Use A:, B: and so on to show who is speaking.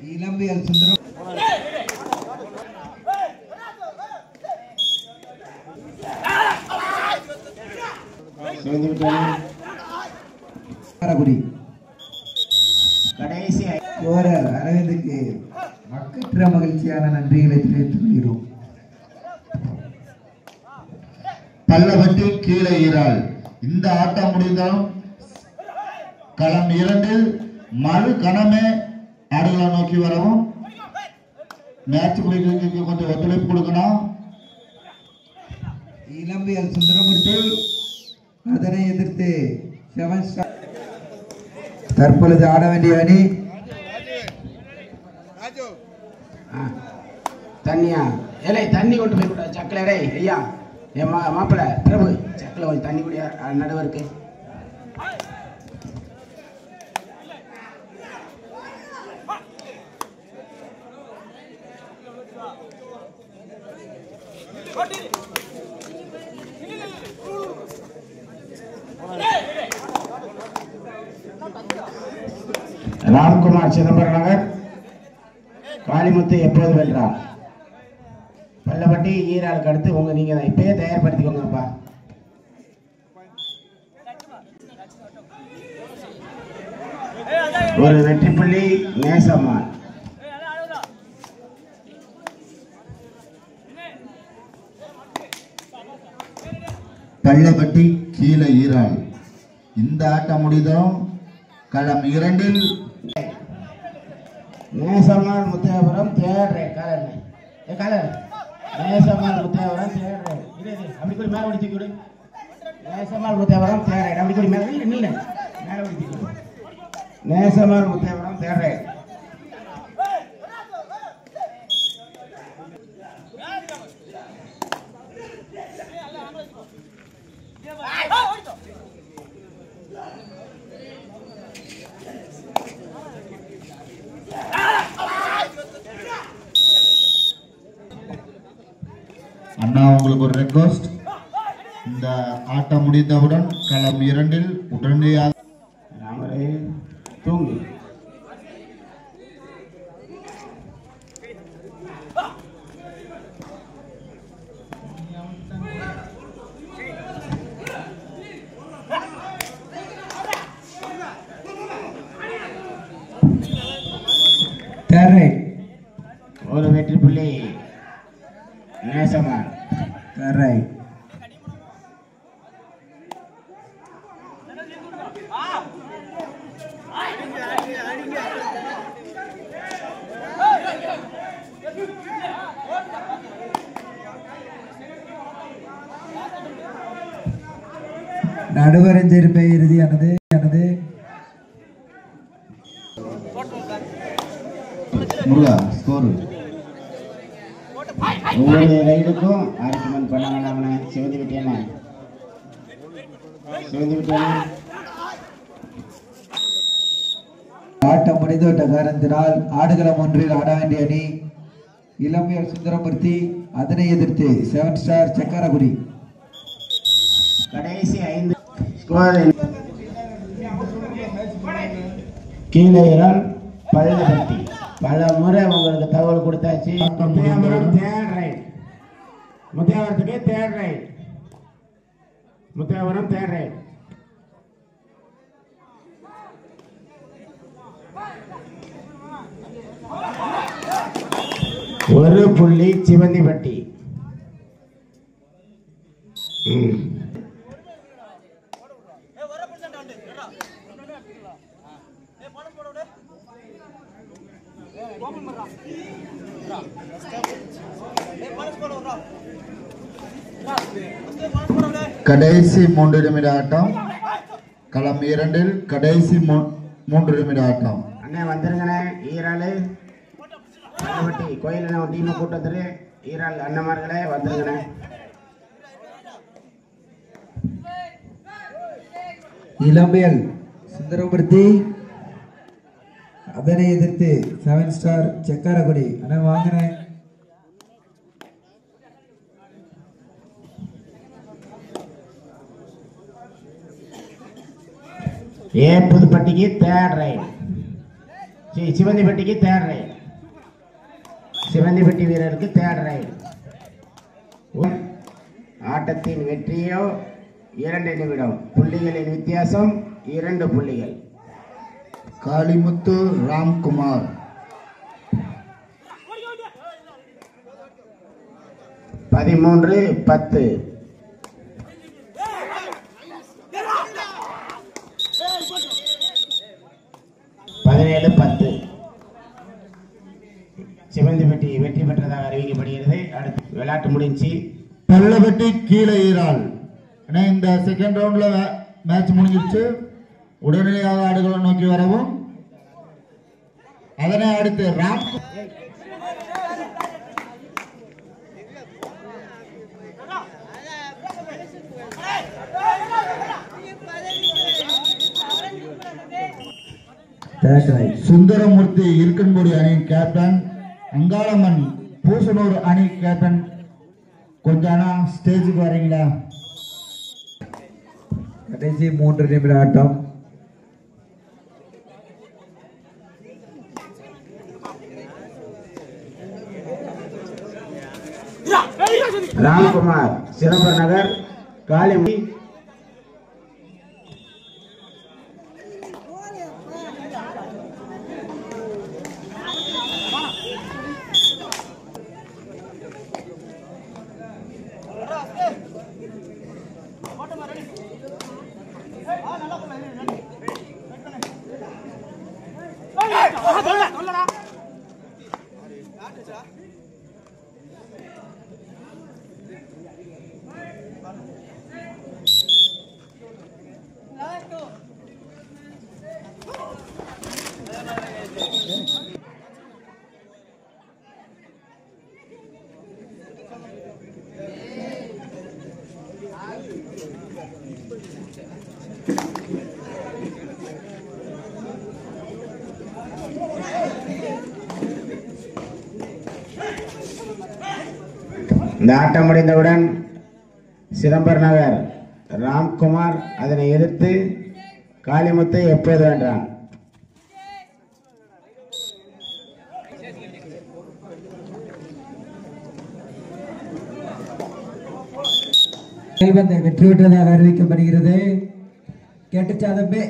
A: இளம்பியல் சுந்தரம்
B: கடைசி
A: போரர் அரவிந்துக்கு மக்கற்ற மகிழ்ச்சியான நன்றிகளை தெரிவித்துக் கொள்கிறோம்.
C: பல்லவட்டி கீழே ஈரால். இந்த ஆட்டம் முடிந்தாலும் களம் 2 மறு கணமே ஆடுகளை நோக்கி வரவும். மேட்ச் முடிக்கிறதுக்கு கொஞ்சம் ஒத்துழைப்பு கொடுக்கணும்.
A: இளம்பியல் சுந்தரமூர்த்தி அதனை எதிர்த்து 7 ஸ்டார் தற்பொழுது ஆட வேண்டிய அணி
B: தண்ணியா ஏலே தண்ணி கொண்டு போய் கூட சக்கலடே ஐயா என் மாப்பிள்ள பிரபு சக்கல கொஞ்சம் தண்ணி குடியா நடுவருக்கு. ராம்குமார் சிதம்பரம் நகர் காளிமுத்து எப்போது வென்றார். பல்லவட்டி ஈராளுக்கு அடுத்து நீங்க தான் இப்பயே தயார்படுத்திக்கோங்கப்பா. ஒரு வெற்றி புள்ளி நேசம்மாள்.
C: பள்ளப்பட்டி கீழே ஈரால். இந்த ஆட்டம் முடிந்ததும் களம் 2
B: நேசம்மாள் முத்தையாபுரம் தேடுற கலர் நேசம்மாள் முத்தையாபுரம் தேடுற அப்படி கூட மேல ஓடி தூக்கி விடு. நேசம்மாள் முத்தையாபுரம் தேடுற அப்படி கூட மேல நில்ல மேல ஓடி தூக்கி விடு. நேசம்மாள் முத்தையாபுரம் தேடுற
C: அண்ணா, உங்களுக்கு ஒரு ரெக்வஸ்ட். இந்த ஆட்டம் முடிந்தவுடன் களம் 2 உடனடியாக
B: தூங்கு. ஒரு வெற்றி புள்ளி நேசம்மாள்.
A: நடுவரஞ்செருப்பை இறுதியானது
C: முருகா ஸ்கோர்.
B: ஒவ்வொரு ரைடுக்கும் ஆர்குமெண்ட் பண்ண வேண்டாம்ண்ணே. சிவந்தி விட்டியாண்ணே
A: ஆட்டம் முடிந்துவிட்ட காரணத்தினால் ஆடுகளம் 1 ஆட வேண்டிய அணி இளம்பியல் சுந்தரமூர்த்தி அதனை எதிர்த்து 7 ஸ்டார் சக்கரகுடி.
B: கடைசி 5 ஸ்கோர் கீழே பள்ளப்பட்டி. பல முறை உங்களுக்கு தகவல் கொடுத்தாச்சு. முத்தையாவரத்துக்கு third right. Muthaiyavaram third right. ஒரு புள்ளி சிவந்திப்பட்டி.
C: கடைசி 3 நிமிட ஆட்டம். களம் 2 கடைசி 3 நிமிட ஆட்டம்.
B: அண்ணே வந்துருங்கண்ணே. ஈராளு கோயில் டீமை கூட்டத்துரு. ஈராள் அண்ணமார்களே வந்துருங்கண்ணே.
A: இளம்பியல் சுந்தரமூர்த்தி அதனை எதிர்த்து 7 ஸ்டார் சக்கரகுடி. அண்ணா வாங்கினேன்.
B: புதுப்பட்டிக்கு தேர்ட் ரைட். சிவந்திப்பட்டிக்கு தேர்ட் ரைட். சிவந்திப்பட்டி வீரருக்கு தேர்ட் ரைட். ஆட்டத்தின் வெற்றியோ 2 நிமிடம். புள்ளிகளின் வித்தியாசம் 2 புள்ளிகள்.
C: காளிமுத்து ராம்குமார்
B: 13-10. சிவந்திப்பட்டி வெற்றி பெற்றதாக அறிவிக்கப்படுகிறது. அடுத்து விளையாட்டு முடிஞ்சு
C: பள்ளப்பட்டி கீழே ஈரால். இந்த செகண்ட் ரவுண்ட்ல மேட்ச் முடிஞ்சிருச்சு. உடனடியாக ஆடுகளை நோக்கி வரவும். அதனை அடுத்து ராம் சுந்தரமூர்த்தி இருக்கன்குடி அணி கேப்டன், அங்காளம்மன் பூசனூர் அணி கேப்டன். கொஞ்சம் ஸ்டேஜுக்கு வரீங்களா?
A: கடைசி 3 நிமிட ஆட்டம்.
B: ராம்குமார் சிதம்பரம் நகர் காளிமுத்து. இந்த ஆட்டம் முடிந்தவுடன் சிதம்பரம் நகர் ராம்குமார் அதனை எதிர்த்து காளிமுத்து எப்போது வென்றான்.
A: வெற்றி பெற்றதாக அறிவிக்கப்படுகிறது. கேட்டுச்சாதம்பே